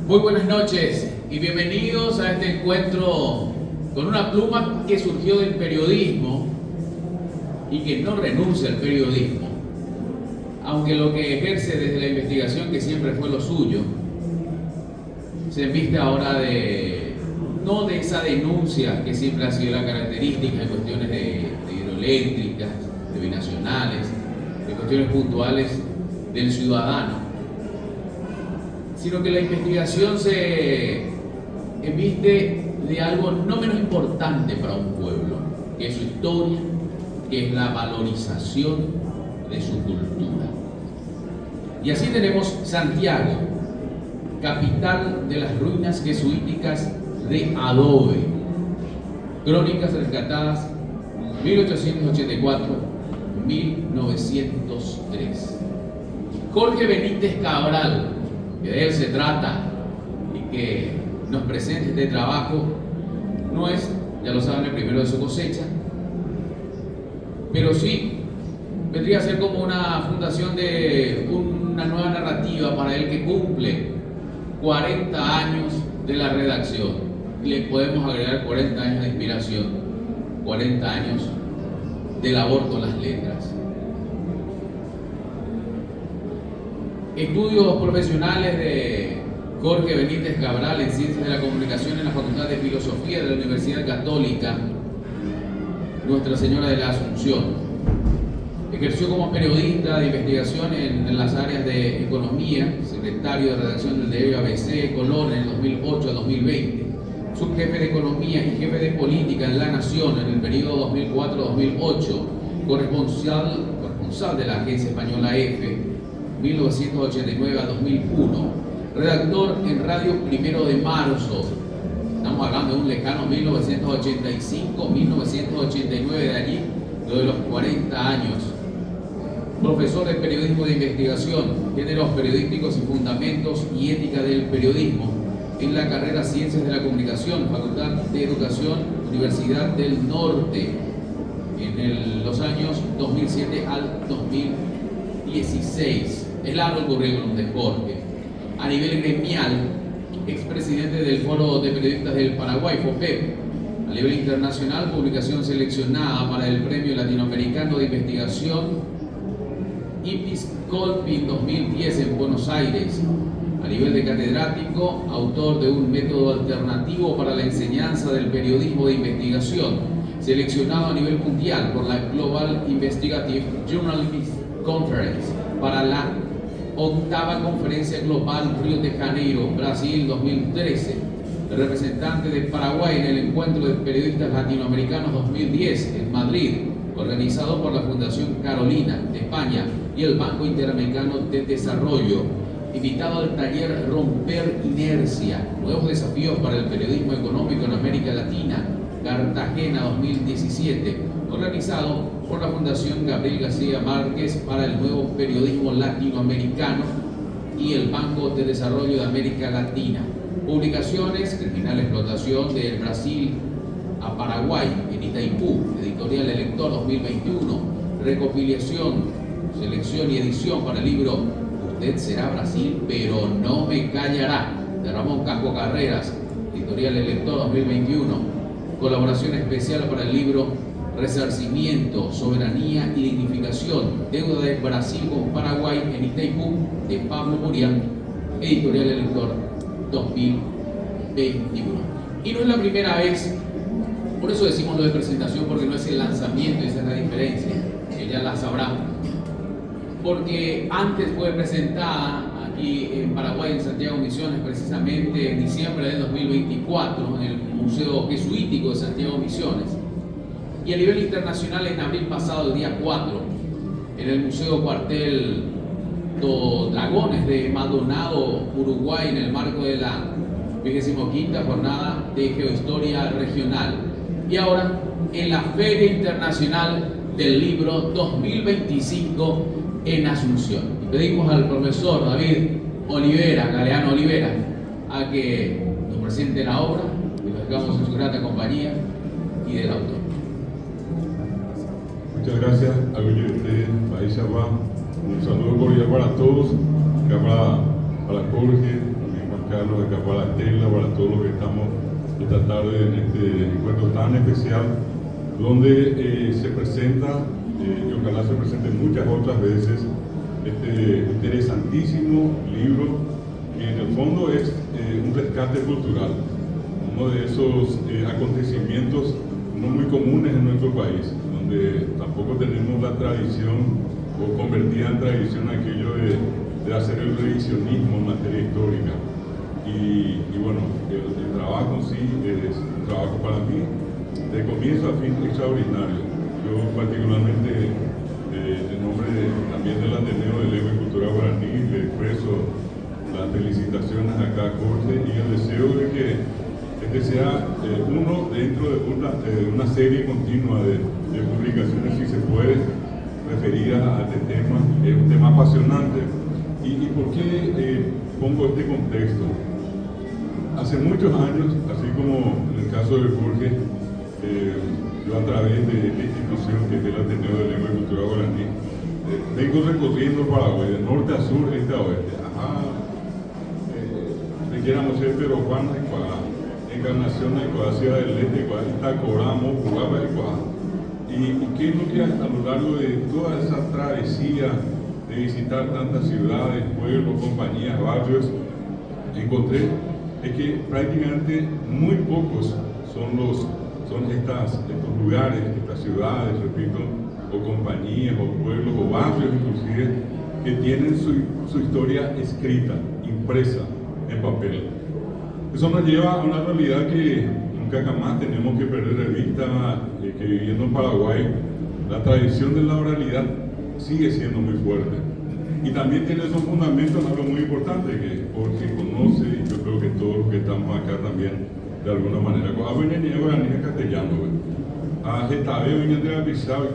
Muy buenas noches y bienvenidos a este encuentro con una pluma que surgió del periodismo y que no renuncia al periodismo, aunque lo que ejerce desde la investigación, que siempre fue lo suyo, se enviste ahora no de esa denuncia que siempre ha sido la característica en cuestiones de hidroeléctricas, de binacionales, de cuestiones puntuales del ciudadano, sino que la investigación se enviste de algo no menos importante para un pueblo, que es su historia, que es la valorización de su cultura. Y así tenemos Santiago, capital de las ruinas jesuíticas de adobe, crónicas rescatadas 1884-1903. Jorge Benítez Cabral, que de él se trata y que nos presenta este trabajo, no es, ya lo saben, el primero de su cosecha, pero sí vendría a ser como una fundación de una nueva narrativa para él, que cumple 40 años de la redacción, y le podemos agregar 40 años de inspiración, 40 años de labor con las letras. Estudios profesionales de Jorge Benítez Cabral en Ciencias de la Comunicación en la Facultad de Filosofía de la Universidad Católica Nuestra Señora de la Asunción. Ejerció como periodista de investigación en las áreas de economía, secretario de redacción del diario ABC Colón en el 2008 a 2020, subjefe de economía y jefe de política en La Nación en el periodo 2004-2008, corresponsal de la agencia española EFE 1989 a 2001, redactor en Radio Primero de Marzo, estamos hablando de un lejano 1985-1989, de allí lo de los 40 años, profesor de periodismo de investigación, géneros periodísticos y fundamentos y ética del periodismo en la carrera Ciencias de la Comunicación, Facultad de Educación, Universidad del Norte, en los años 2007 al 2016. Es largo el currículum de Jorge. A nivel gremial, expresidente del Foro de Periodistas del Paraguay, FOPEP. A nivel internacional, publicación seleccionada para el Premio Latinoamericano de Investigación IPIS Colpin 2010 en Buenos Aires. A nivel de catedrático, autor de un método alternativo para la enseñanza del periodismo de investigación, seleccionado a nivel mundial por la Global Investigative Journalism Conference para la 8ª Conferencia Global Río de Janeiro, Brasil 2013, representante de Paraguay en el Encuentro de Periodistas Latinoamericanos 2010 en Madrid, organizado por la Fundación Carolina de España y el Banco Interamericano de Desarrollo, invitado al taller Romper Inercia, nuevos desafíos para el periodismo económico en América Latina, Cartagena 2017, organizado por la Fundación Gabriel García Márquez para el nuevo periodismo latinoamericano y el Banco de Desarrollo de América Latina. Publicaciones: Criminal Explotación del Brasil a Paraguay en Itaipú, Editorial El Lector 2021. Recopilación, selección y edición para el libro Usted será Brasil, pero no me callará, de Ramón Casco Carreras, Editorial El Lector 2021. Colaboración especial para el libro Resarcimiento, Soberanía y Dignificación, Deuda de Brasil con Paraguay en Itaipú, de Pablo Murián, Editorial El Lector 2021. Y no es la primera vez, por eso decimos lo de presentación, porque no es el lanzamiento, esa es la diferencia, que ya la sabrán. Porque antes fue presentada aquí en Paraguay, en Santiago Misiones, precisamente en diciembre del 2024, en el Museo Jesuítico de Santiago Misiones. Y a nivel internacional en abril pasado, el día 4, en el Museo Cuartel dos Dragones de Maldonado, Uruguay, en el marco de la 25ª Jornada de Geohistoria Regional. Y ahora en la Feria Internacional del Libro 2025 en Asunción. Y pedimos al profesor David Olivera, Galeano Olivera, a que nos presente la obra y lo dejamos en su grata compañía y del autor. Muchas gracias, Agüeyente, País Shabbat. Un saludo cordial para todos, acá para Jorge, también para acá Carlos, acá para Estela, para todos los que estamos esta tarde en este encuentro tan especial, donde se presenta, y ojalá se presente muchas otras veces, este interesantísimo libro, que en el fondo es un rescate cultural, uno de esos acontecimientos no muy comunes en nuestro país, donde tampoco tenemos la tradición o convertida en tradición aquello de hacer el revisionismo en materia histórica. Y bueno, el trabajo en sí es un trabajo para mí de comienzo a fin extraordinario. Yo particularmente, en nombre también del Ateneo de Lengua y Cultura Guaraní, le expreso las felicitaciones acá a Jorge y el deseo de que este sea uno dentro de una serie continua de publicaciones, si se puede, referidas a este tema. Es un tema apasionante. ¿Y por qué pongo este contexto? Hace muchos años, así como en el caso de Jorge, yo a través de esta institución que es el Ateneo de Lengua y Cultura Guaraní, vengo recorriendo Paraguay de norte a sur, este a oeste. Requiéramos ser pero Juan y Encarnación y Ciudad del Este, Itacoramo, Jugaba y qué es lo que a lo largo de toda esa travesía de visitar tantas ciudades, pueblos, compañías, barrios, encontré es que prácticamente muy pocos son estos lugares, estas ciudades, repito, o compañías, o pueblos, o barrios inclusive, que tienen su historia escrita, impresa en papel. Eso nos lleva a una realidad que nunca jamás tenemos que perder de vista, que viviendo en Paraguay, la tradición de la oralidad sigue siendo muy fuerte. Y también tiene esos fundamentos en algo muy importante que Jorge conoce, y yo creo que todos los que estamos acá también, de alguna manera. A venir en castellano, a Getabe, venir de Abisao,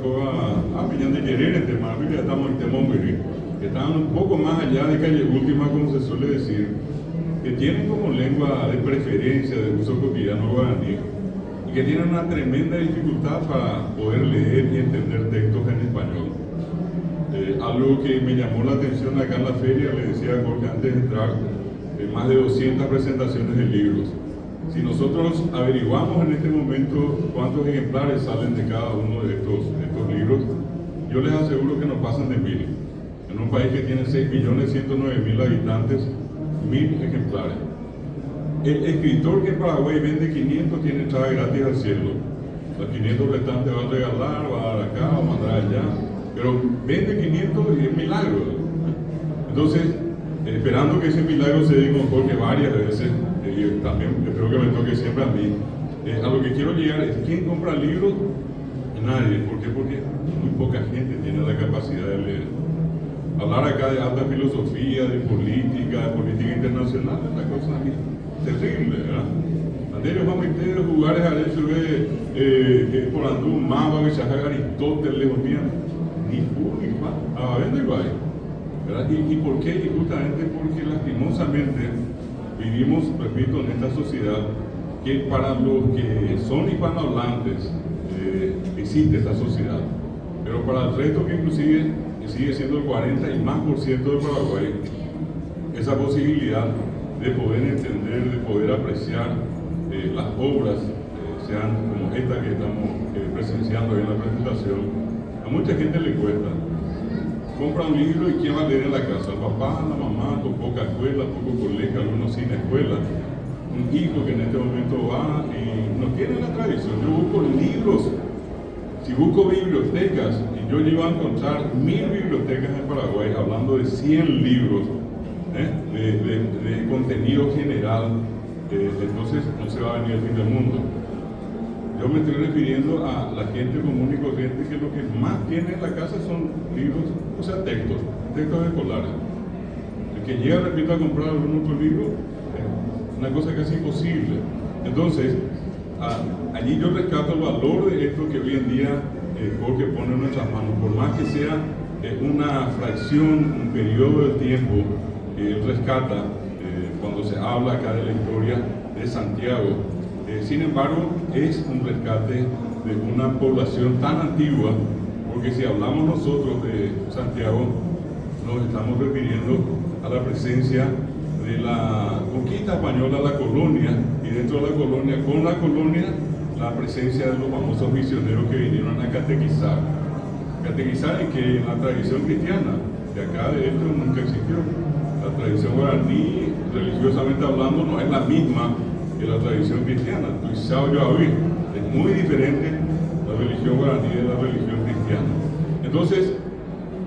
a venir de Yerene, ya estamos en Temongüiri, que están un poco más allá de Calle Última, como se suele decir, que tienen como lengua de preferencia, de uso cotidiano guaraní, y que tienen una tremenda dificultad para poder leer y entender textos en español. Algo que me llamó la atención acá en la feria, le decía a Jorge antes de entrar, más de 200 presentaciones de libros. Si nosotros averiguamos en este momento cuántos ejemplares salen de cada uno de estos libros, yo les aseguro que no pasan de 1000. En un país que tiene 6.109.000 habitantes, 1000 ejemplares. El escritor que en Paraguay vende 500 tiene entrada gratis al cielo. Los 500 restantes va a regalar, va a dar acá, va a mandar allá. Pero vende 500 y es milagro. Entonces, esperando que ese milagro se dé con Jorge varias veces, y también espero que me toque siempre a mí, a lo que quiero llegar es, ¿quién compra libros? Nadie. ¿Por qué? Porque muy poca gente tiene la capacidad de leer. Hablar acá de alta filosofía, de política internacional, es una cosa terrible, ¿verdad? Anterior vamos a tener lugares a eso que por andú, Mamba, Visajar, Aristóteles, ni fu ni fa, a vender igual, ¿verdad? ¿Y por qué? Y justamente porque lastimosamente vivimos, repito, en esta sociedad que para los que son hispanohablantes existe esta sociedad, pero para el resto que inclusive sigue siendo el 40 y más % de Paraguay, esa posibilidad de poder entender, de poder apreciar las obras, sean como esta que estamos presenciando en la presentación, a mucha gente le cuesta. Compra un libro y ¿quién va a leer en la casa? El papá, la mamá, con poca escuela, poco colegio, algunos sin escuela. Un hijo que en este momento va y no tiene la tradición. Yo busco libros, si busco bibliotecas, y yo llego a encontrar 1000 bibliotecas en Paraguay, hablando de 100 libros de contenido general, entonces no se va a venir el fin del mundo. Yo me estoy refiriendo a la gente común y corriente que lo que más tiene en la casa son libros, o sea, textos escolares. El que llega, repito, a comprar algún otro libro, es una cosa casi imposible. Entonces, allí yo rescato el valor de esto que hoy en día Jorge pone en nuestras manos, por más que sea una fracción, un periodo de tiempo que él rescata cuando se habla acá de la historia de Santiago. Sin embargo, es un rescate de una población tan antigua, porque si hablamos nosotros de Santiago, nos estamos refiriendo a la presencia de la conquista española la colonia, y dentro de la colonia, con la colonia, la presencia de los famosos misioneros que vinieron a catequizar. Catequizar en que en la tradición cristiana, de acá de esto nunca existió. La tradición guaraní, religiosamente hablando, no es la misma que la tradición cristiana. Es muy diferente la religión guaraní de la religión cristiana. Entonces,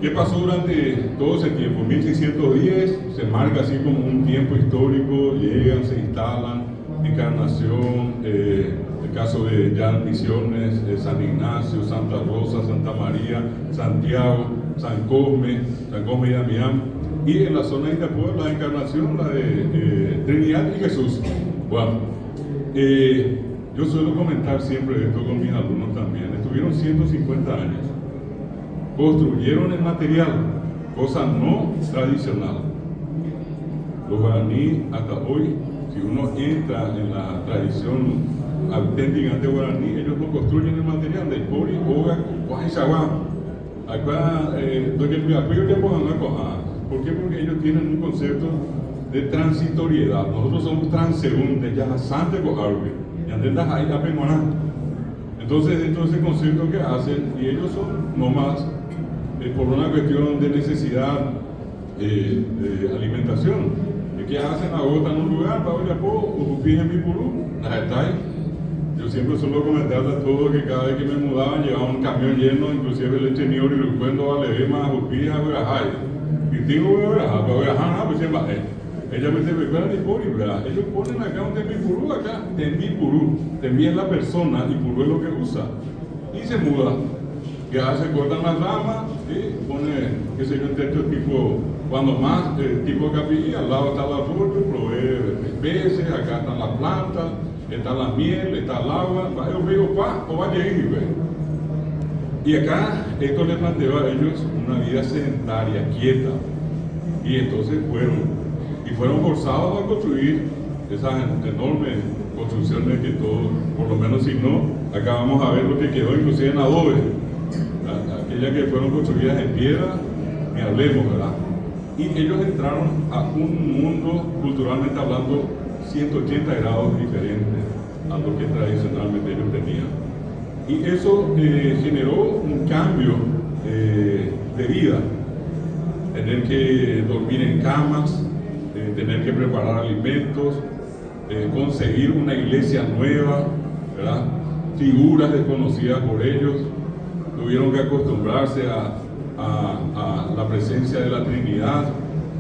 ¿qué pasó durante todo ese tiempo? 1610 se marca así como un tiempo histórico, llegan, se instalan, Encarnación, el caso de ya Misiones, San Ignacio, Santa Rosa, Santa María, Santiago, San Cosme y Damián, y en la zona de Itapúa la Encarnación, la de Trinidad y Jesús. Bueno, yo suelo comentar siempre esto con mis alumnos también. Estuvieron 150 años, construyeron el material, cosa no tradicional. Los guaraní hasta hoy, si uno entra en la tradición auténtica de guaraní, ellos no construyen el material de Pori, Oga, Guayzagua. Acá, ¿por qué? Porque ellos tienen un concepto de transitoriedad. Nosotros somos transeúntes, ya sante cojarbe, y andas ahí a penguaná. Entonces, dentro de ese concepto que hacen, y ellos son nomás por una cuestión de necesidad de alimentación. ¿Qué hacen? Agotan un lugar, para ir a poco, o en mi purú, yo siempre suelo comentarle a todos que cada vez que me mudaban llevaba un camión lleno, inclusive el exterior y el cuento vale de más, upija, verajay. Y tengo verajá, pero verajá, pues siempre ella me dice, ¿verdad? Ellos ponen acá un temipurú, acá, temipurú. Temí es la persona y purú es lo que usa. Y se muda. Ya se cortan las ramas, ¿sí? Pone, qué sé yo, un techo tipo, cuando más, tipo capilla, al lado está el arroyo, provee peces, acá están las plantas, está la miel, está el agua, yo veo o vaya ahí, y acá esto les planteó a ellos una vida sedentaria, quieta, y entonces fueron forzados a construir esas enormes construcciones que todos, por lo menos si no, acá vamos a ver lo que quedó inclusive en adobe, aquellas que fueron construidas en piedra, ni hablemos, ¿verdad? Y ellos entraron a un mundo, culturalmente hablando, 180 grados diferentes a lo que tradicionalmente ellos tenían. Y eso generó un cambio de vida. Tener que dormir en camas, tener que preparar alimentos, conseguir una iglesia nueva, ¿verdad? Figuras desconocidas por ellos, tuvieron que acostumbrarse a la presencia de la Trinidad,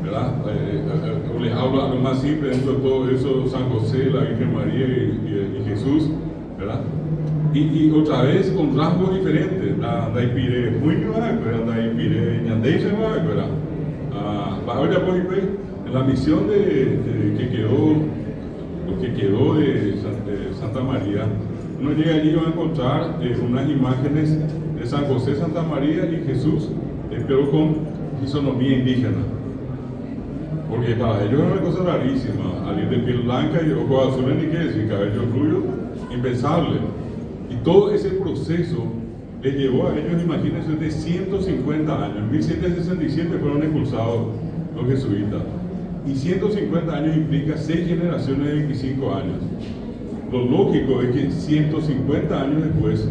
¿verdad? Les hablo a lo más simple, dentro de todo eso, San José, la Virgen María y Jesús, ¿verdad? Y otra vez con rasgos diferentes, la Ipire muy nueva, la Ipire ñandeiche nueva, ¿verdad? En la misión que quedó de Santa María, uno llega allí y va a encontrar unas imágenes de San José, Santa María y Jesús, pero con fisonomía indígena. Porque para ellos era una cosa rarísima, alguien de piel blanca y ojos azules, ni qué decir, cabello rubio, impensable. Y todo ese proceso les llevó a ellos, imagínense, de 150 años. En 1767 fueron expulsados los jesuitas. Y 150 años implica 6 generaciones de 25 años. Lo lógico es que 150 años después,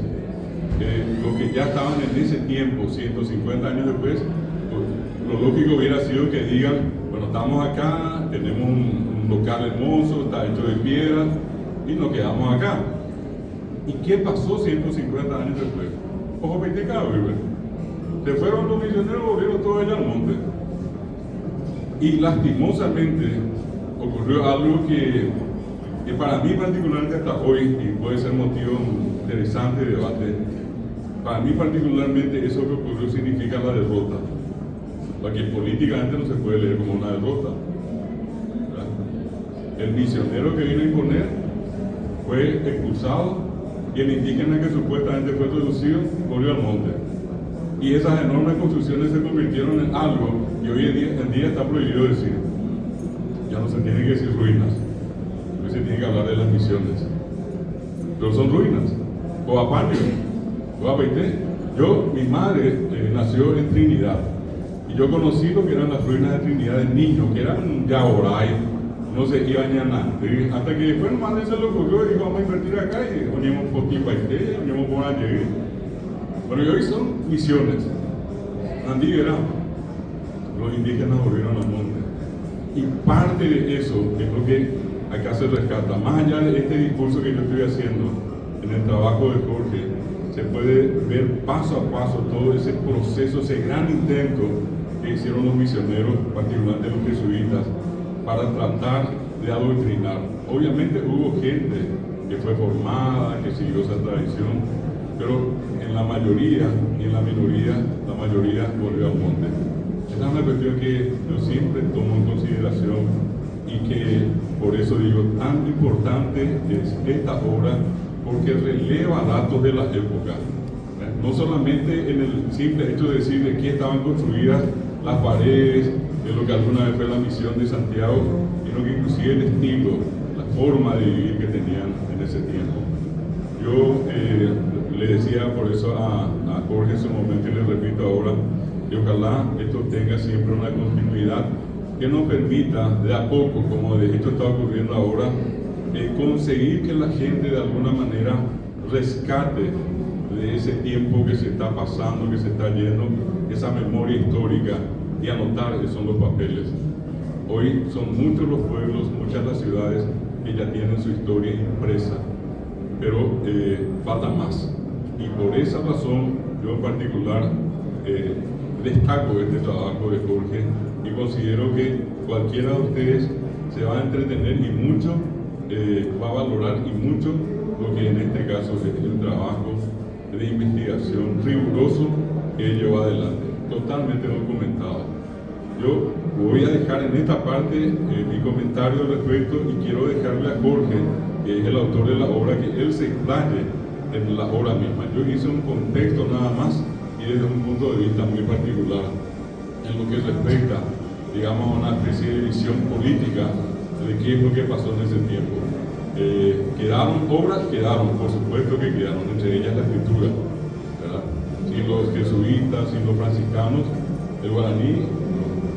los que ya estaban en ese tiempo, 150 años después, pues, lo lógico hubiera sido que digan, bueno, estamos acá, tenemos un local hermoso, está hecho de piedra, y nos quedamos acá. ¿Y qué pasó 150 años después? Ojo, peitecado, se fueron los misioneros, volvieron todos allá al monte. Y lastimosamente ocurrió algo que para mí particularmente hasta hoy, y puede ser motivo interesante de debate, para mí particularmente eso que ocurrió significa la derrota, la que políticamente no se puede leer como una derrota, ¿verdad? El misionero que vino a imponer fue expulsado y el indígena que supuestamente fue reducido volvió al monte. Y esas enormes construcciones se convirtieron en algo que hoy en día está prohibido decir. Ya no se tiene que decir ruinas, hoy se tiene que hablar de las misiones. Pero son ruinas. Coapaño, Coapaité. Mi madre nació en Trinidad y yo conocí lo que eran las ruinas de Trinidad de niño, que eran yaoray, no se iba a nada. Hasta que después nomás se le ocurrió y dijo, vamos a invertir acá y ponemos un poquito ahí, ponemos por allí. Pero hoy son misiones. Andy era, los indígenas volvieron al monte. Y parte de eso es lo que acá se rescata. Más allá de este discurso que yo estoy haciendo en el trabajo de Jorge, se puede ver paso a paso todo ese proceso, ese gran intento que hicieron los misioneros, particularmente los jesuitas, para tratar de adoctrinar. Obviamente hubo gente que fue formada, que siguió esa tradición, pero en la mayoría y en la minoría, la mayoría volvió al monte. Esa es una cuestión que yo siempre tomo en consideración y que por eso digo, tan importante es esta obra, porque releva datos de la época. No solamente en el simple hecho de decir de qué estaban construidas las paredes, de lo que alguna vez fue la misión de Santiago, sino que inclusive el estilo, la forma de vivir que tenían en ese tiempo. Yo le decía por eso a Jorge en su momento y le repito ahora, que ojalá esto tenga siempre una continuidad que nos permita de a poco, como de hecho está ocurriendo ahora, conseguir que la gente de alguna manera rescate de ese tiempo que se está pasando, que se está yendo, esa memoria histórica y anotar que son los papeles. Hoy son muchos los pueblos, muchas las ciudades que ya tienen su historia impresa, pero falta más. Y por esa razón yo en particular destaco este trabajo de Jorge y considero que cualquiera de ustedes se va a entretener y mucho va a valorar y mucho lo que en este caso es el trabajo de investigación riguroso que él lleva adelante, totalmente documentado. Yo voy a dejar en esta parte mi comentario al respecto y quiero dejarle a Jorge, que es el autor de la obra, que él se explaye en la obra misma. Yo hice un contexto nada más y desde un punto de vista muy particular en lo que respecta, digamos, a una especie de visión política de qué es lo que pasó en ese tiempo. Quedaron obras, por supuesto que quedaron, entre ellas la escritura, ¿verdad? Sin los jesuitas, sin los franciscanos, el guaraní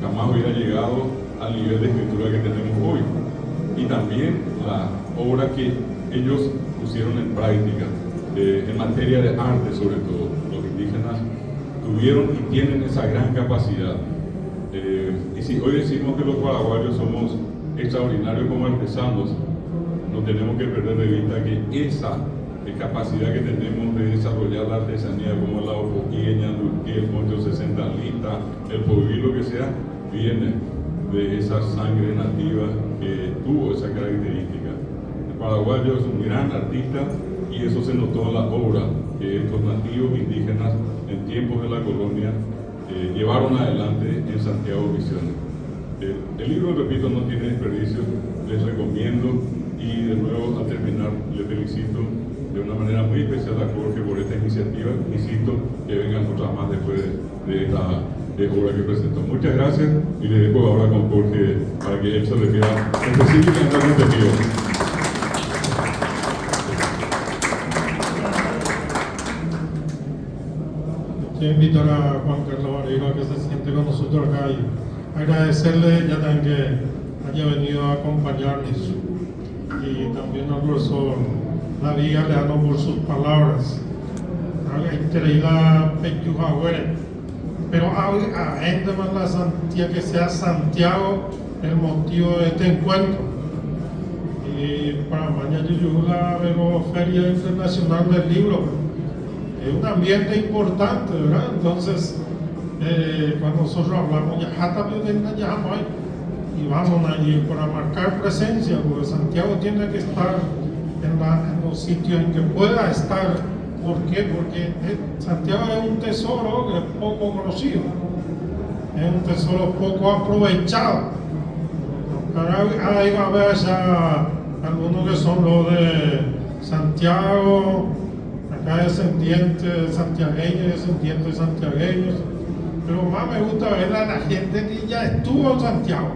jamás hubiera llegado al nivel de escritura que tenemos hoy. Y también la obra que ellos pusieron en práctica, en materia de arte sobre todo. Los indígenas tuvieron y tienen esa gran capacidad. Y si hoy decimos que los paraguayos somos extraordinarios como artesanos, no tenemos que perder de vista que esa capacidad que tenemos de desarrollar la artesanía como la opoqueña, el poncho 60 lita, el poguí, lo que sea, viene de esa sangre nativa que tuvo esa característica. El paraguayo es un gran artista y eso se notó en la obra que estos nativos indígenas en tiempos de la colonia llevaron adelante en Santiago Misiones. El libro, repito, no tiene desperdicio, les recomiendo y de nuevo al terminar les felicito de una manera muy especial a Jorge por esta iniciativa. Insisto que vengan otras más después de esta obra que presentó. Muchas gracias y le dejo ahora con Jorge para que él se refiera específicamente al contenido. Quiero invitar a Juan Carlos Varela a que se siente con nosotros acá y agradecerle ya también que haya venido a acompañarnos y también al profesor David Galeano por sus palabras. Increíble pero a gente más la santía que sea Santiago el motivo de este encuentro. Y para mañana yo la Feria Internacional del Libro. Es un ambiente importante, ¿verdad? Entonces, cuando nosotros hablamos, y vamos a ir para marcar presencia, porque Santiago tiene que estar en los sitios en que pueda estar. ¿Por qué? Porque Santiago es un tesoro que es poco conocido, es un tesoro poco aprovechado. Ahí va a haber ya algunos que son los de Santiago, acá descendientes santiagueños, descendientes santiagueños, pero más me gusta ver a la gente que ya estuvo en Santiago,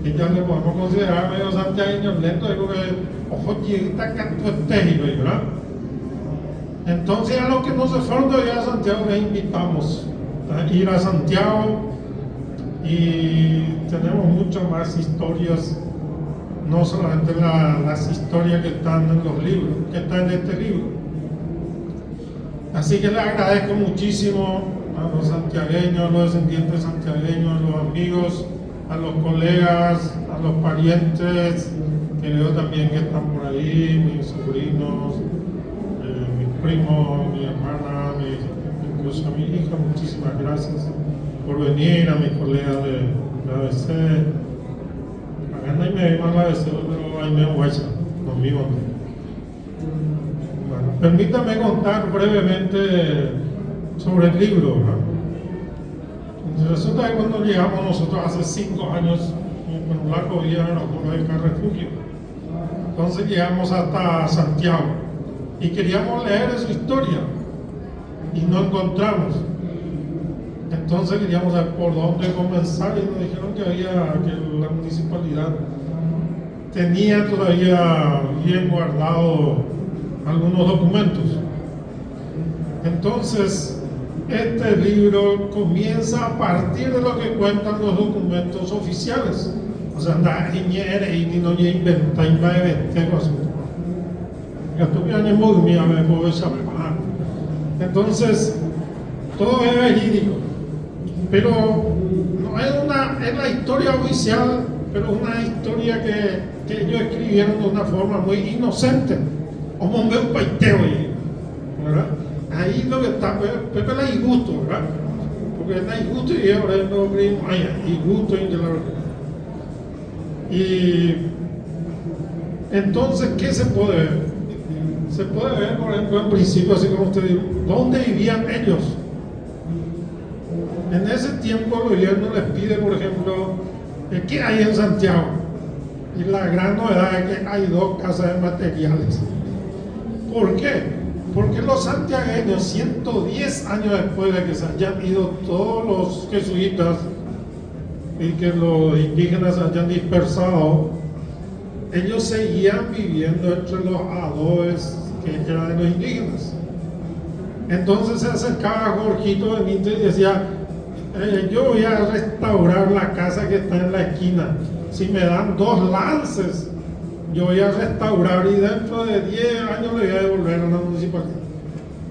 que ya le podemos considerar medio santiagueños lentos, digo que ojo llegita canto estégico, ¿verdad? Entonces a los que no se fueron todavía a Santiago les invitamos a ir a Santiago y tenemos muchas más historias, no solamente las historias que están en los libros, que están en este libro. Así que le agradezco muchísimo a los santiagueños, a los descendientes santiagueños, a los amigos, a los colegas, a los parientes, que veo también que están por ahí, mis sobrinos, mis primos, mi hermana, incluso a mi hija. Muchísimas gracias por venir, a mis colegas de ABC. Acá no me llaman la ABC, pero ahí me huecha, conmigo. Bueno, permítame contar brevemente sobre el libro, ¿no? Resulta que cuando llegamos nosotros hace 5 años, con un largo día en la de Refugio, entonces llegamos hasta Santiago y queríamos leer su historia y no encontramos. Entonces queríamos saber por dónde comenzar y nos dijeron que la municipalidad tenía todavía bien guardado algunos documentos. Entonces este libro comienza a partir de lo que cuentan los documentos oficiales. O sea, anda y no inventa y va a inventar cosas. Entonces, todo es verídico, pero no es la historia oficial, pero es una historia que ellos escribieron de una forma muy inocente, como un paiteo, ¿verdad? Ahí lo que está, pero es injusto, ¿verdad? Porque es injusto y ahora no creímos, injusto y la verdad. Y entonces, ¿qué se puede ver? Se puede ver, por ejemplo, en principio, así como usted dijo, ¿dónde vivían ellos? En ese tiempo el gobierno les pide, por ejemplo, ¿qué hay en Santiago? Y la gran novedad es que hay 2 casas de materiales. ¿Por qué? Porque los santiagueños, 110 años después de que se hayan ido todos los jesuitas y que los indígenas se hayan dispersado, ellos seguían viviendo entre los adobes que eran de los indígenas. Entonces se acercaba a Jorgito Benítez y decía, yo voy a restaurar la casa que está en la esquina, si me dan 2 lances yo voy a restaurar y dentro de 10 años le voy a devolver a la municipalidad,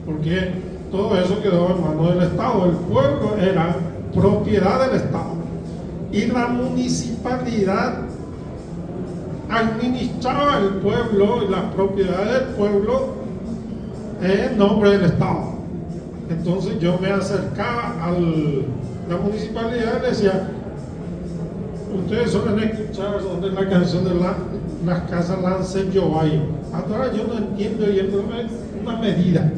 porque todo eso quedó en manos del Estado. El pueblo era propiedad del Estado y la municipalidad administraba el pueblo y las propiedades del pueblo en nombre del Estado. Entonces yo me acercaba a la municipalidad y le decía, ustedes suelen escuchar donde la canción de las casas lancen yo ahí. Ahora yo no entiendo, y es una medida,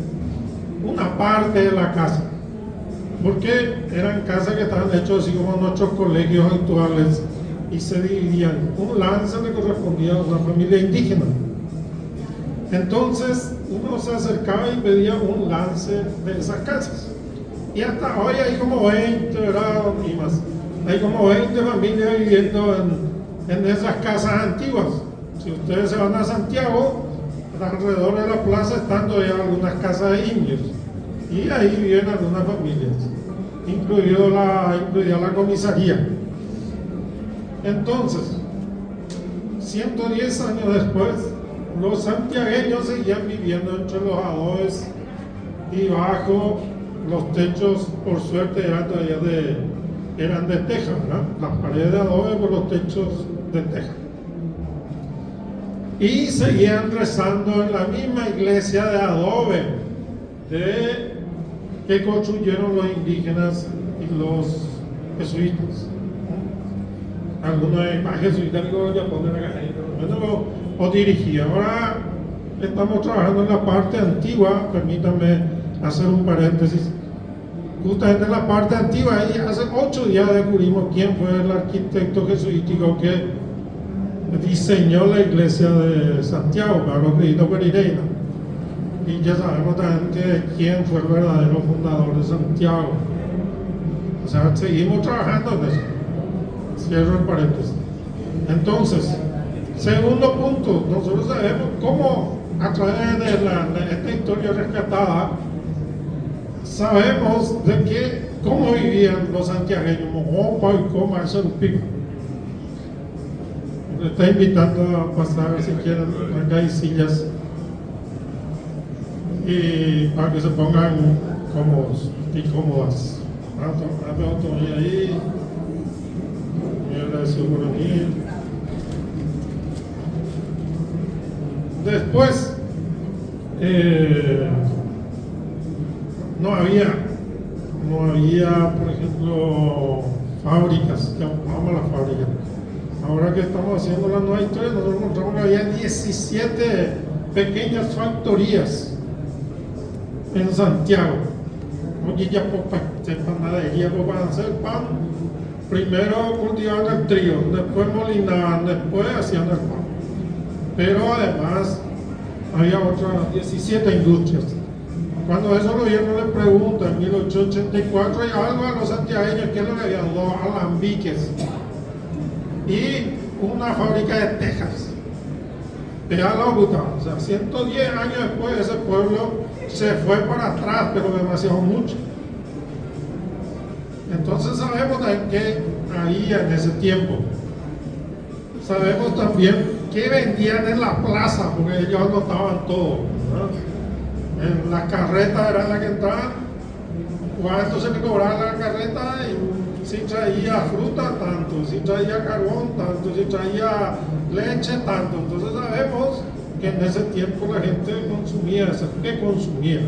una parte de la casa, porque eran casas que estaban hechas así como nuestros colegios actuales y se dividían. Un lance le correspondía a una familia indígena. Entonces uno se acercaba y pedía un lance de esas casas. Y hasta hoy hay como 20, ¿verdad? Y más. Hay como 20 familias viviendo en esas casas antiguas. Si ustedes se van a Santiago, alrededor de la plaza están todavía algunas casas de indios. Y ahí viven algunas familias, incluida la comisaría. Entonces, 110 años después, los santiagueños seguían viviendo entre los adobes y bajo los techos, por suerte eran de teja, ¿verdad? Las paredes de adobe por los techos de teja. Y seguían rezando en la misma iglesia de adobe que construyeron los indígenas y los jesuitas. Algunos jesuitas ya ponen acá, o dirigía. Ahora estamos trabajando en la parte antigua. Permítanme hacer un paréntesis. Justamente en la parte antigua, ahí hace 8 días descubrimos quién fue el arquitecto jesuítico que diseñó la iglesia de Santiago, Pablo Cristo Pereira. Y ya sabemos también quién fue el verdadero fundador de Santiago. O sea, seguimos trabajando en eso. Cierro el paréntesis. Entonces, segundo punto, nosotros sabemos cómo a través de esta historia rescatada, sabemos de que ¿Cómo vivían los santiagueños? Mojopa y coma, eso es un pico. Le está invitando a pasar, si quieren, acá hay sillas. Y para que se pongan cómodos y cómodas. Dame otro ahí. Mira eso por aquí. Después, no había, por ejemplo, fábricas, vamos a las fábricas. Ahora que estamos haciendo la nueva historia, nosotros encontramos que había 17 pequeñas factorías en Santiago. Mollilla panadería para hacer pan. Primero cultivaban el trigo, después molinaban, después hacían el pan. Pero además había otras 17 industrias. Cuando eso el gobierno le pregunta en 1884 y algo a los santiagueños, ¿qué es lo que había? Dos alambiques y una fábrica de tejas. Ya lo ocultaban. O sea, 110 años después ese pueblo se fue para atrás, pero demasiado mucho. Entonces sabemos qué había en ese tiempo. Sabemos también qué vendían en la plaza, porque ellos anotaban todo, ¿no? En la carreta era la que entraban, cuánto se le cobraba la carreta, y si traía fruta, tanto, si traía carbón, tanto, si traía leche, tanto. Entonces sabemos que en ese tiempo la gente consumía eso. ¿Qué consumía?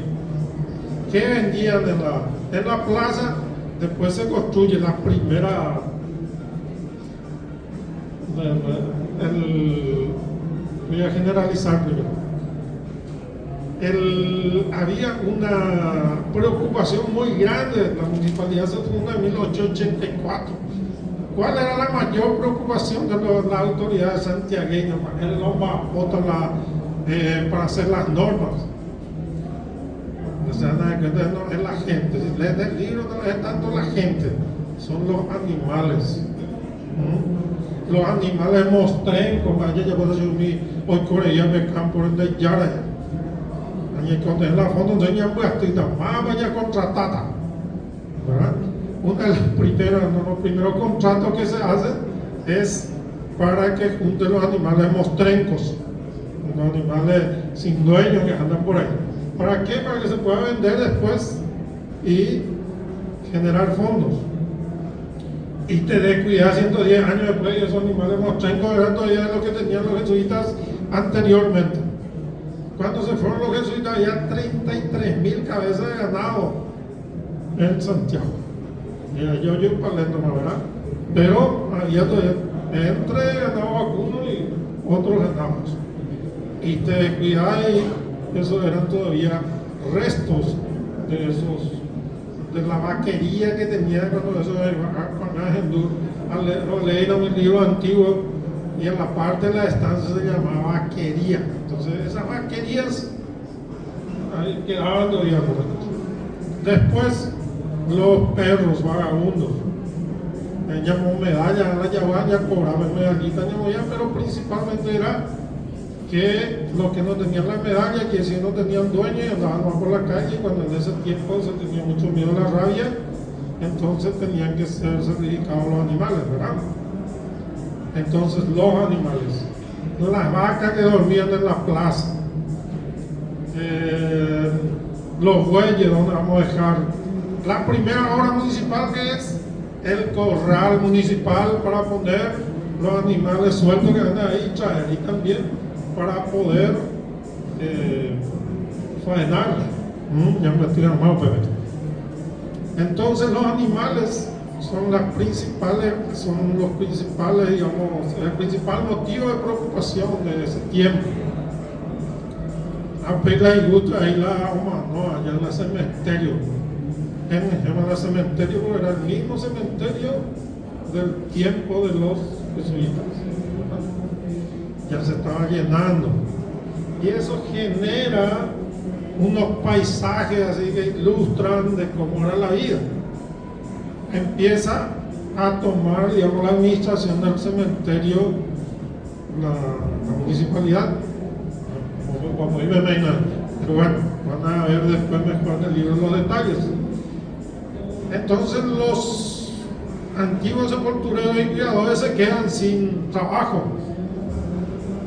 ¿Qué vendían en la plaza? Después se construye la primera, voy a generalizar primero. Había una preocupación muy grande. La municipalidad se funda en 1884. ¿Cuál era la mayor preocupación de las autoridades santiagueñas? Los mapotas para hacer las normas. O sea, no es la gente. Si leen el libro, no es tanto la gente, son los animales. Los animales mostrencos, vaya, ya puedo decir, hoy Corea me campo en el Yara. Y cuando en la fondo enseñan bastita, más vaya contratada. ¿Verdad? Uno de los primeros contratos que se hacen es para que junten los animales mostrencos, los animales sin dueño que andan por ahí. ¿Para qué? Para que se pueda vender después y generar fondos. Y te descuidas 110 años después, y esos animales mostrencos eran todavía lo que tenían los jesuitas anteriormente. Cuando se fueron los jesuitas había 33.000 cabezas de ganado en Santiago. Yo en Palermo, ¿verdad? Pero había todavía entre ganado vacuno y otros ganados. Y te descuidabas y esos eran todavía restos de la vaquería que tenían cuando eso leían un libro antiguo y en la parte de la estancia se llamaba vaquería. Entonces esas vaquerías ahí quedaban todavía. Después los perros vagabundos llamó medalla, la yaguaya cobraban medallita, pero principalmente era que los que no tenían la medalla, que si no tenían dueño y andaban más por la calle, cuando en ese tiempo se tenía mucho miedo a la rabia, entonces tenían que ser sacrificados los animales, ¿verdad? Entonces los animales, las vacas que dormían en la plaza, los bueyes donde vamos a dejar, la primera obra municipal que es el corral municipal para poner los animales sueltos que andan ahí, traer y también para poder faenar. Ya me estoy armado, Pepe. Entonces los animales son los principales, digamos, el principal motivo de preocupación de ese tiempo. Apenas y gusto, ahí allá en el cementerio. Se llama el cementerio porque era el mismo cementerio del tiempo de los jesuitas. Ya se estaba llenando. Y eso genera unos paisajes así que ilustran de cómo era la vida. Empieza a tomar, digamos, la administración del cementerio, la municipalidad, como iba a imaginar. Pero bueno, van a ver después mejor en el libro los detalles. Entonces los antiguos sepultureros y criadores se quedan sin trabajo.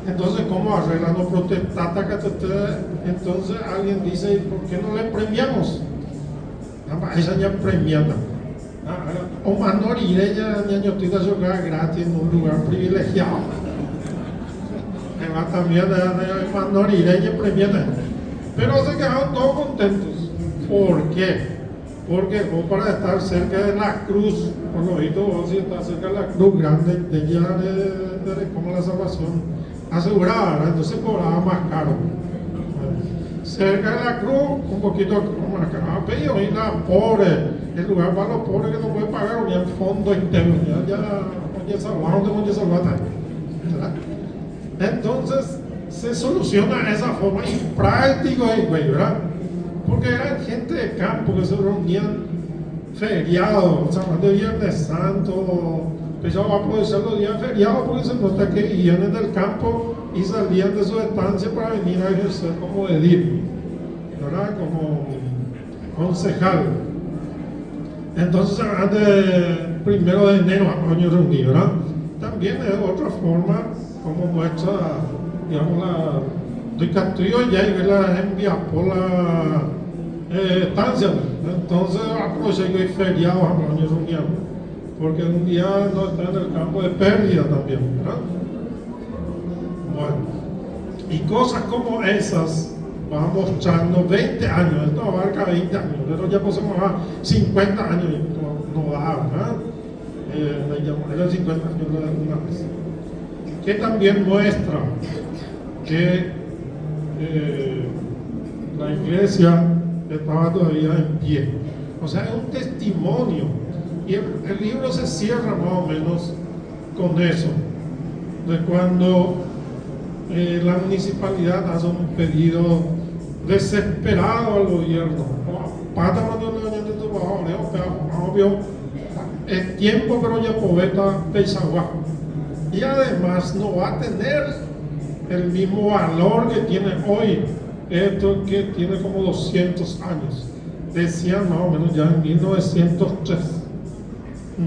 Entonces, ¿cómo arreglan los protestantes? Entonces alguien dice, ¿por qué no le premiamos? Esa ya premiada. O menor iré ya ñañotita jugar gratis en un lugar privilegiado. También menor iré ya premiada. Pero se quedaron todos contentos. ¿Por qué? Porque vos para estar cerca de la cruz, por lo visto vos si estás cerca de la cruz grande, te ya de como la salvación asegurada, ¿verdad? Entonces cobraba más caro. Cerca de la cruz, un poquito más caro. Pero y la pobre, el lugar para los pobres que no pueden pagar, o ya el fondo interno, ya salvaron, ya salvaron. Entonces se soluciona de esa forma y práctico, ¿verdad? Porque eran gente de campo que se reunían feriados, o sea, de Viernes Santo, empezaban a aprovechar los días feriados porque se nota que vivían en el campo y salían de su estancia para venir a ejercer como edil, ¿verdad? Como concejal. Entonces, de 1 de enero a año reunido, ¿verdad? También es otra forma como muestra, digamos, la de Castillo ya y la envía por la estancia. Entonces aproveché que hay feriados a año reunido, porque un día no está en el campo de pérdida también, ¿verdad? Bueno, y cosas como esas van mostrando 20 años, esto abarca 20 años, pero ya pasamos a 50 años, no da, ¿verdad? Era 50 años una vez. Que también muestra que la iglesia estaba todavía en pie. O sea, es un testimonio. Y el libro se cierra más o menos con eso, de cuando la municipalidad hace un pedido desesperado al gobierno. Obvio, es tiempo, pero ya poeta Peixagua. Y además no va a tener el mismo valor que tiene hoy, esto que tiene como 200 años. Decían más o menos ya en 1903.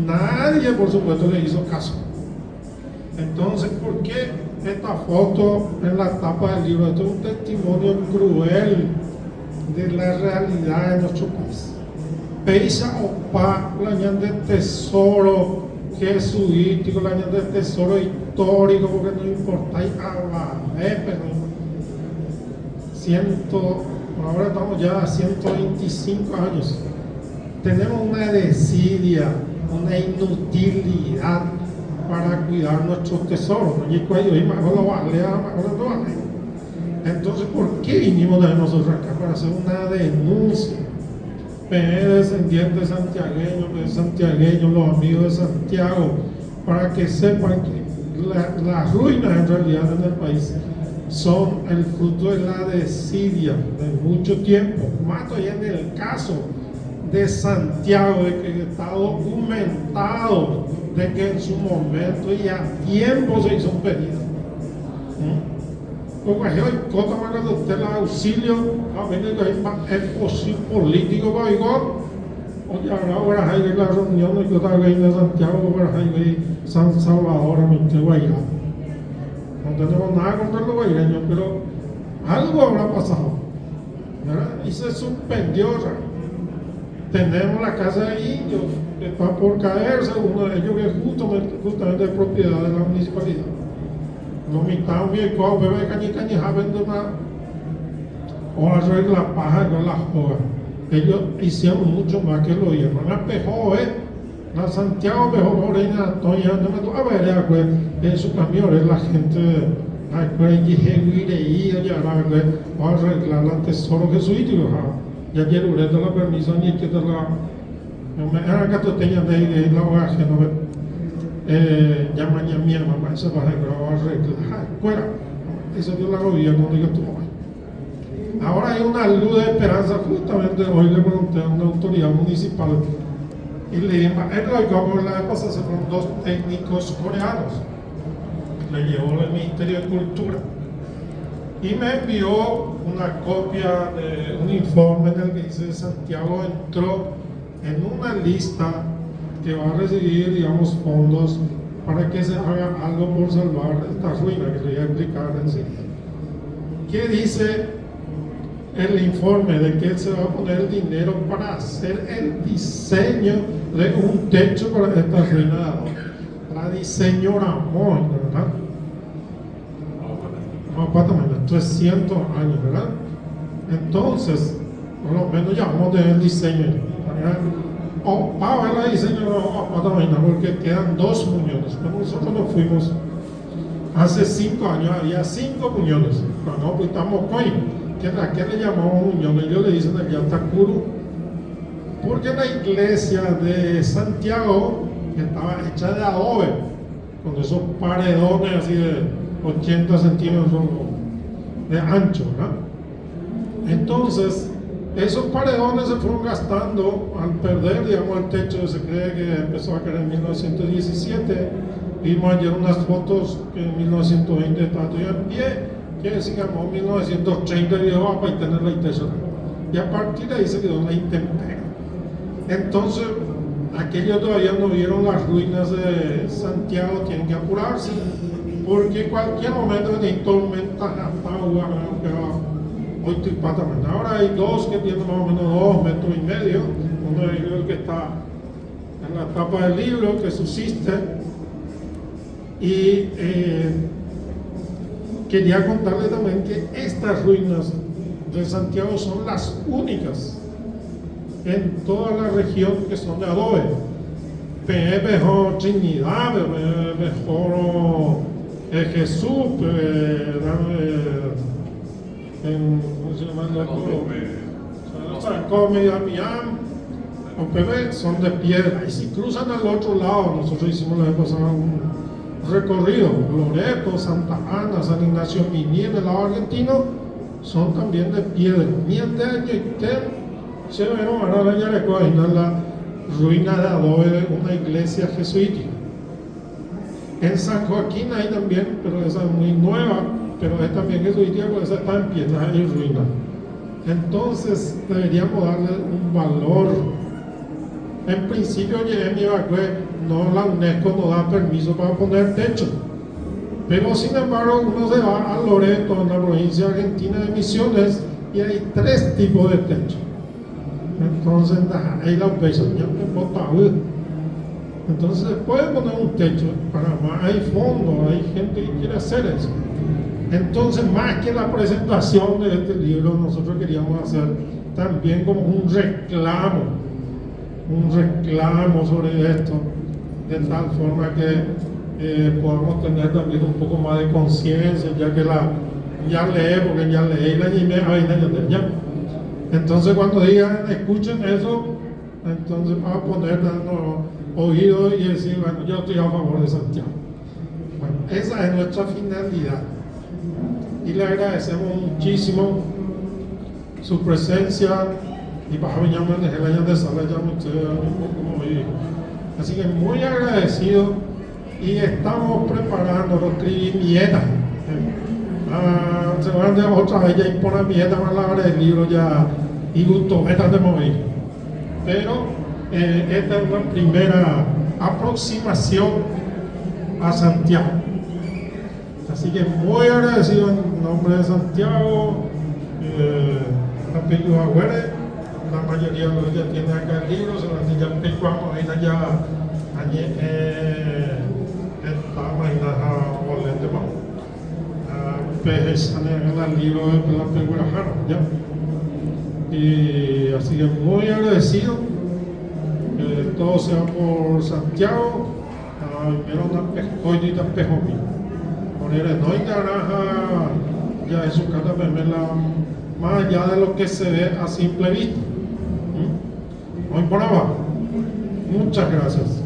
Nadie, por supuesto, le hizo caso. Entonces, ¿por qué esta foto en la tapa del libro? Esto es un testimonio cruel de la realidad de nuestro país. Peisa opa, la ñan de tesoro jesuítico, la ñan de tesoro histórico, porque no importa, pero ahora estamos ya a 125 años. Tenemos una desidia, una inutilidad para cuidar nuestros tesoros. Entonces, ¿por qué vinimos de nosotros acá? Para hacer una denuncia. Descendientes santiagueños, los amigos de Santiago, para que sepan que las ruinas en realidad en el país son el fruto de la desidia de mucho tiempo. Más todavía en el caso de Santiago, de que está documentado de que en su momento y a tiempo se hizo un pedido. Porque hoy, cuando usted el auxilio, a venir es posible político para igual. Oye, ahora hay la reunión de que tal vez de Santiago, ahora hay San Salvador, a Guairá. No tenemos nada contra los guaireños, pero algo habrá pasado, ¿verdad? Y se suspendió. Tenemos la casa de indios que está por caerse, uno de ellos que es justamente es propiedad de la municipalidad. Los mitad y cuau, bebé cañija vende una o arregla la paja y no la joda. Ellos hicieron mucho más que lo hicieron. La pejó, la Santiago pejó por ella, Antonia, no me tuvo a ver, en su camión, la gente, va a arreglar el tesoro jesuítico. Ya quiero de la permiso ni que te la. Era que tú tenías de la hoja que no llama a mi mamá, se va a arreglar. Fuera, eso dio la gobierno, no digo tú. Ahora hay una luz de esperanza. Justamente hoy le pregunté a una autoridad municipal y le dije, como la vez pasada se fueron 2 técnicos coreanos. Le llevó el Ministerio de Cultura y me envió una copia de un informe en el que dice Santiago entró en una lista que va a recibir, digamos, fondos para que se haga algo por salvar esta ruina, que le voy a explicar enseguida. ¿Qué dice el informe? De que se va a poner el dinero para hacer el diseño de un techo para esta ruina. La diseñoramos, ¿verdad? No, cuánto menos, 300 años, ¿verdad? Entonces, por lo menos ya vamos a tener el diseño, ¿verdad? O para ver la diseño, porque quedan 2 muñones. Cuando nosotros nos fuimos hace 5 años, había 5 muñones. Cuando pues estamos con que a qué le llamamos muñones, ellos le dicen el Yatakuru, porque la iglesia de Santiago estaba hecha de adobe, con esos paredones así de 80 centímetros de ancho, ¿verdad? Entonces, esos paredones se fueron gastando al perder, digamos, el techo. Se cree que empezó a caer en 1917. Vimos ayer unas fotos que en 1920 estaba todavía en pie, que decían que en 1930 dijo, para tener la techo. Y a partir de ahí se quedó en la intemperie. Entonces, aquellos todavía no vieron las ruinas de Santiago, tienen que apurarse, porque en cualquier momento de tormentas hasta agua, ahora hay 2 que tienen más o menos 2,5 metros. Uno de ellos que está en la tapa del libro, que subsiste. Y quería contarle también que estas ruinas de Santiago son las únicas en toda la región que son de adobe. Mejor Trinidad, mejor Jesús, ¿cómo se llama? Son de piedra. Y si cruzan al otro lado, nosotros hicimos la vez pasada un recorrido, Loreto, Santa Ana, San Ignacio Miní, en el lado argentino, son también de piedra. Miente año y se vieron ahora ya recuerdan la ruina de adobe de una iglesia jesuítica. En San Joaquín hay también, pero esa es muy nueva, pero es también jesuítica, porque esa está en piedra y ruina. Entonces deberíamos darle un valor. En principio, no, la UNESCO no da permiso para poner techo, pero sin embargo uno se va a Loreto, en la provincia argentina de Misiones, y hay 3 tipos de techo. Entonces ahí la peso ya me bota. Entonces se puede poner un techo. Para más hay fondos, hay gente que quiere hacer eso. Entonces, más que la presentación de este libro, nosotros queríamos hacer también como un reclamo sobre esto, de tal forma que podamos tener también un poco más de conciencia, ya que ya leí la ya. Entonces cuando digan, escuchen eso, entonces van a poner oídos y decir, bueno, yo estoy a favor de Santiago. Bueno, esa es nuestra finalidad. Y le agradecemos muchísimo su presencia. Y para mí ya me dejé la de sala, ya me estoy un poco movido. Así que muy agradecido. Y estamos preparando los escribimietas. Se van a otra vez ya y poner mieta para la hora del libro ya y gusto metas de mover. Pero esta es una primera aproximación a Santiago. Así que muy agradecido en nombre de Santiago, Apellido Agüere. La mayoría de los que ya tienen acá el libro, se lo han dicho en Picuamo, ahí ya está más volante más. Pejes en el libro de la película Jaro, ¿ya? Y así que muy agradecido, que todo sea por Santiago. Primero una pescoidita pejomí. Poner no hay naranja, ya eso cada vez más allá de lo que se ve a simple vista. Hoy por abajo. Muchas gracias.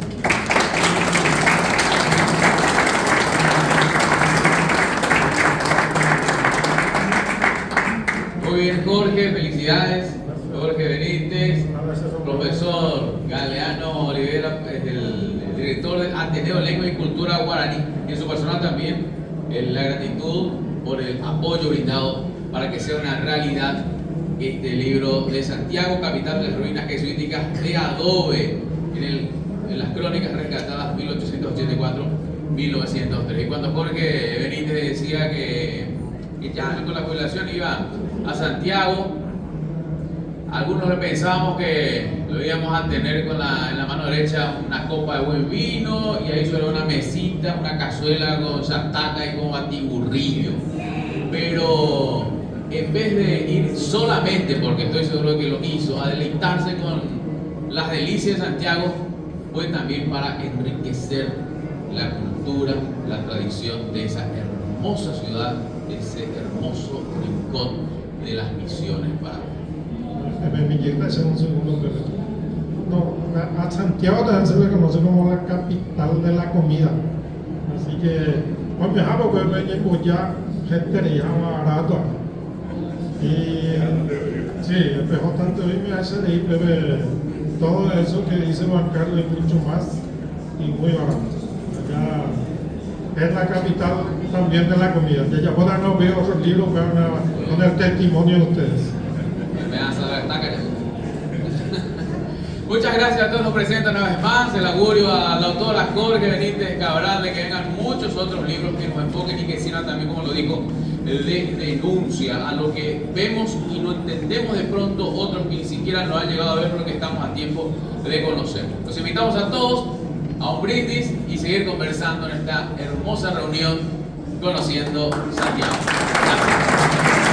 Muy bien, Jorge, felicidades. Jorge Benítez, profesor Galeano Olivera, el director del Ateneo de Lengua y Cultura Guaraní, y en su persona también la gratitud por el apoyo brindado para que sea una realidad este libro de Santiago, capital de las ruinas jesuíticas de adobe, en las crónicas rescatadas 1884-1903. Y cuando Jorge Benítez decía que ya con la población iba a Santiago, algunos pensábamos que lo íbamos a tener en la mano derecha una copa de buen vino y ahí sobre una mesita, una cazuela con chataca y con batiburrillo. Pero en vez de ir solamente, porque estoy seguro que lo hizo, a deleitarse con las delicias de Santiago, fue también para enriquecer la cultura, la tradición de esa hermosa ciudad, de ese hermoso rincón de las misiones paraguayas. Me llega ese un segundo, pero no, a Santiago también se le conoce como la capital de la comida. Así que, pues viajamos, pues venimos ya, gente ya barato. Y sí, el PJ hoy me hace reír, pero todo eso que dice Juan Carlos es mucho más y muy barato. Acá es la capital también de la comida. De allá fuera no veo otros libros, pero con el testimonio de ustedes. Muchas gracias a todos los presentes una vez más. El augurio al autor Jorge Benítez Cabral de que vengan muchos otros libros que nos enfoquen y que sirvan también, como lo dijo, de denuncia a lo que vemos y no entendemos de pronto, otros que ni siquiera nos han llegado a ver porque estamos a tiempo de conocer. Los invitamos a todos a un brindis y seguir conversando en esta hermosa reunión conociendo Santiago. Gracias.